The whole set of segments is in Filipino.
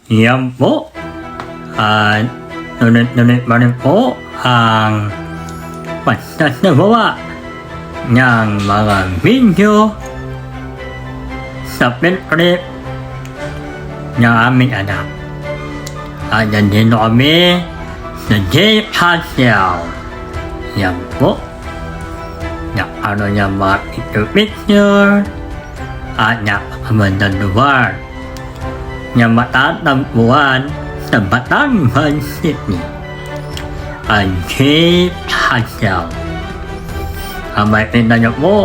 Yan po. Nunit pa rin po ang pagsasabawa ng mga video sa Piltrip ng aming anak. At nandito kami sa J. Hassel. Yan po. Niya mga picture at napakamandang lugar na matatagpuan sa Batangas City. Ang J. Hassel. Ang makikita nyo po,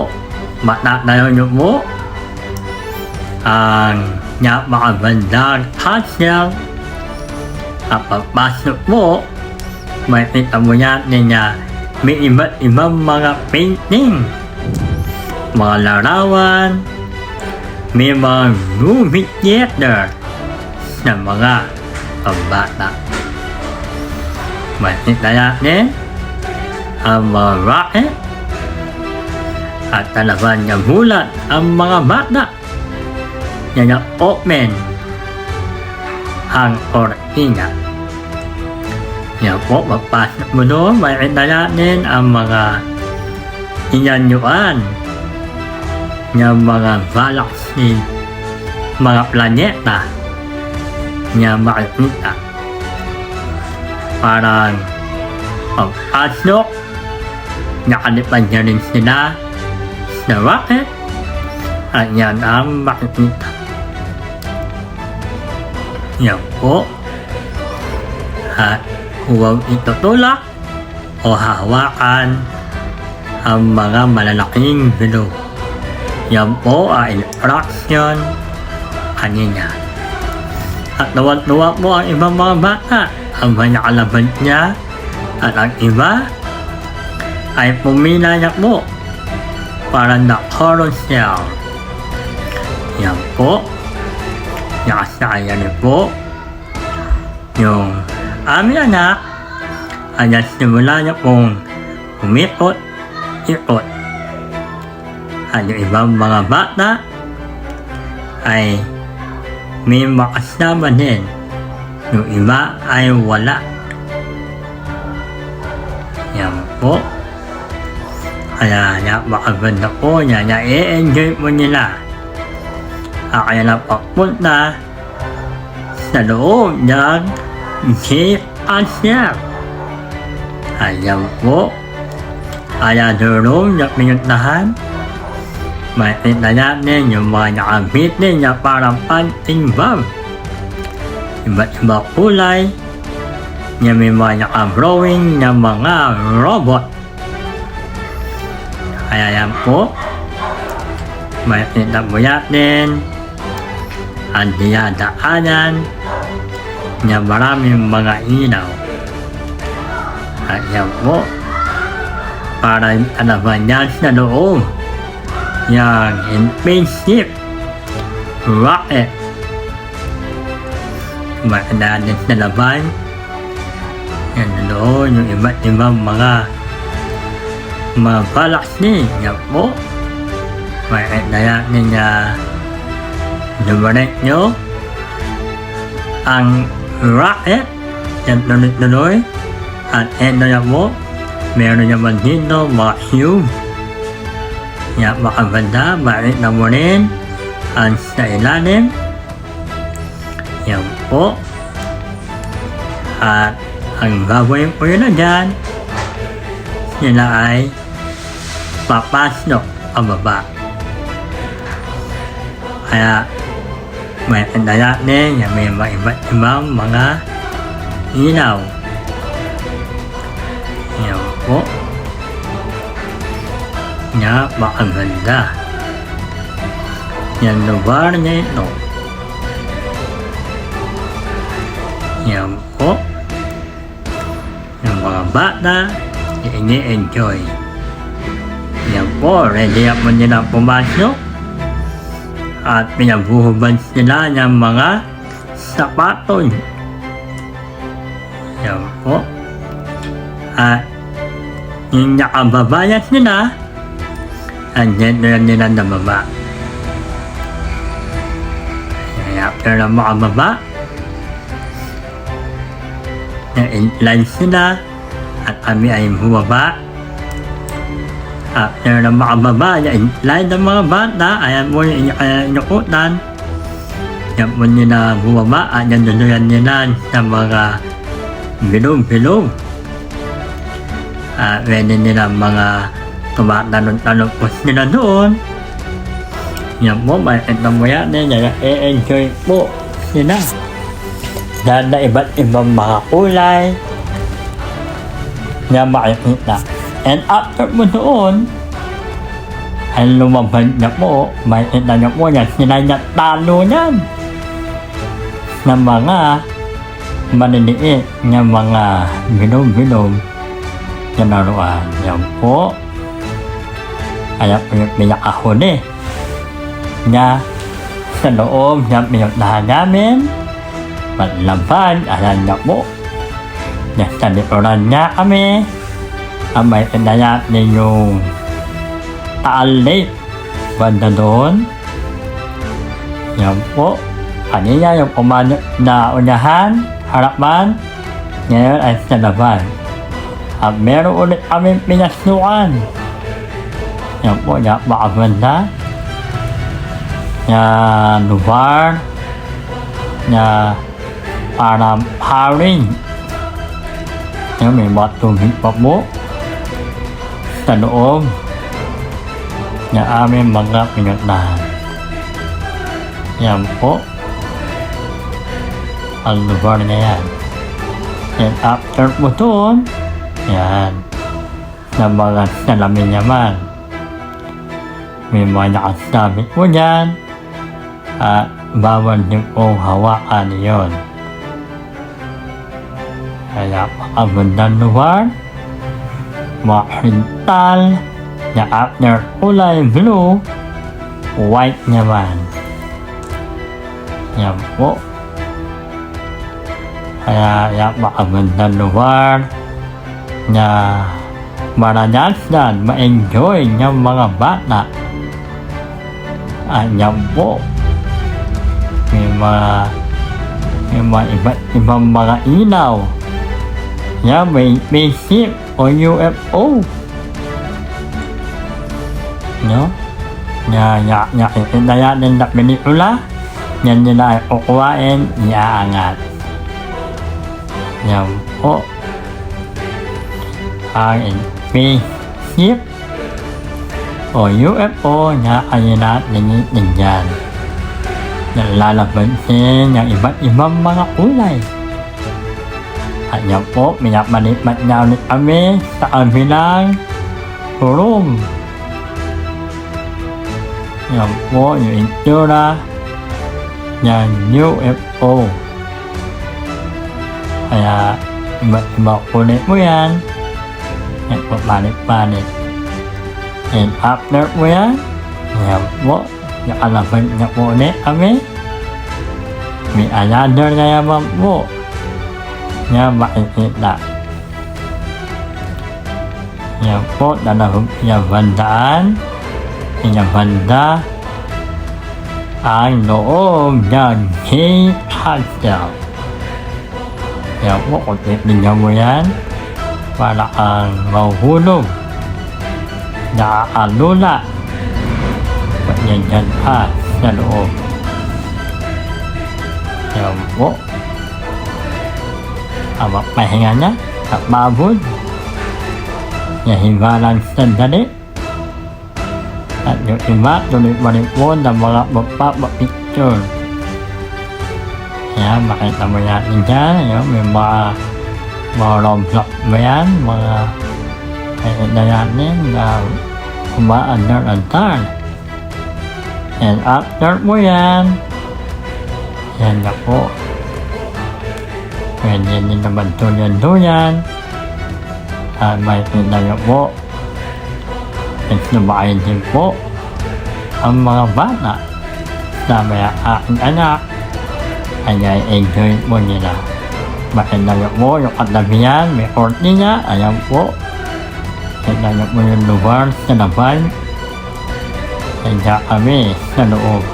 matatayo nyo po ang napakamandang Hassel. At pagpasok po, makikita mo natin na may iba't ibang mga painting, mga larawan, may mga movie theater na mga pambata. Makikita natin ang mga rocket at talagang nagulat ang mga bata na na-open ang kortina. Yan po, magpasok mo doon, makikita natin ang mga inanyuan ng mga galaxy, mga planeta na makikita. Parang pagpasok, nakalipad niya rin sila sa rocket at yan ang makikita. Yan po. At huwag itutulak o hahawakan ang mga malalaking bilog. Yan po ay instruction kanina. At nawag-nawag po ang ibang mga bata ang nakalaban niya at ang iba ay pumila niya po para na-carousel. Yan po. Nakasaya niyo po yung aming anak ay nasimula niya pong umikot-ikot. At yung ibang mga bata ay may makasama din. Yung iba ay wala. Yan po. Kaya napakaganda po niya. Na-enjoy po nila. Kaya napapunta sa loob ng J. Hassel. Ayan po. Kaya doon na pinuntahan, makikita natin yung mga nakabitin na parang punching bag. Iba't iba kulay na may mga naka-drawing na mga robot. Kaya yan po, makikita mo natin ang dinadaanan na maraming mga ilaw. At yan po, para alaban yan sa loob yung spaceship rocket. Makikita natin sa laban yan doon yung iba't ibang mga galaxy. Yan po, makikita natin na dumarik nyo ang rocket yan tuloy-tuloy. At eto na po, meron naman dito mga cube. Yan, makaganda, makikita mo rin ang sa ilalim. Yan po. At ang gagawin po yun na dyan, sila ay papasok ang baba. Kaya makikita natin yan, may iba't ibang mga ilaw. Yan po. Napakaganda. Yan lugar na ito. Yan po. Yung mga bata, ini-enjoy. Yan po, ready up mo nila pumasok. At pinabuhuban sila ng mga sapatos. Yan po. At yung nakababayas nila, andyan na nila nababa. Kaya after na makababa, na in-line sila at kami ay bumaba. After na makababa, yung in-line ng mga bata, ayan mo yung inukutan. Yan po nila bumaba at nanunuyan nila sa mga bilog-bilog. Pwede nila mga tumatanong-tanong po sila doon. Yan po, may itong mo yan, i-enjoy po sila. Dahil na iba't ibang mga kulay na makikita. And after mo doon, ay lumabas na po, makikita niyo po yan, sila natalo yan ng mga maliliit na mga bilog-bilog na naroon. Yan po. Kaya po yung pinakahuli na sa loob ng pinuntahan namin, panlaban, alam niya po, nasa likuran niya kami, ang may pinayat ninyong Taal Lake, banda doon. Yan po. Kanina yung na unahan, harapan, ngayon ay sa laban. At meron ulit kami pinasukan. Yan po, napakaganda na lugar na parang paring. Yan, may mga tubig pa po sa loob na aming mga pinuntahan. Yan po ang lugar na yan. And after po doon, yan, sa mga salamin naman, may mga nakasabit po dyan at bawal din pong hawakan yun. Kaya makagandang lugar, makrintal, na after kulay blue, white naman. Yan po. Kaya yan makagandang lugar na maranasan, ma-enjoy ng mga bata. At yan po, may mga iba't ibang mga ilaw. Yan, may spaceship o UFO. No? Itinaya din na pelikula, yan nila ay kukuhain, iaangat. Yan po. Ang spaceship o UFO na kanina nangyitin dyan. Nalalabansin ng iba't ibang mga kulay. At yan po, minapalipat na ulit kami sa kabilang room. Yan po yung itsura ng UFO. Kaya iba't iba kulit mo yan. Yan po, palit-palit. And after po yan, yan po, nakalaban na po ulit kami. May another na yaman po na makikita. Yan po, dalawang pinabandaan. Pinabanda ang loob ng Cape Hotel. Yan po, kung titignan mo yan, para ang mahuhulog, nakaalula, yan dyan pa sa loob. Yan po, ang pahinga niya at mabod, nahiwalang sandali. At yung iba, tuloy-tuloy po ng mga magpapapicture. Yan, makita mo natin dyan. Yan, may mga Roblox mo yan. Mga kaya natin na umaandar-andar. And after mo yan, yan na po. Pwede din naman tuloy-tuloy. At may pinaya po. At nabayan din po ang mga bata na may aking anak. Kaya enjoy po nila. Makilala po yung katabihan, may korte niya, ayan po. Kilala po yung lugar sa laban. Kaya kami sa loob.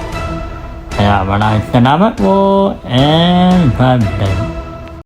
Kaya maraming salamat po and bye-bye.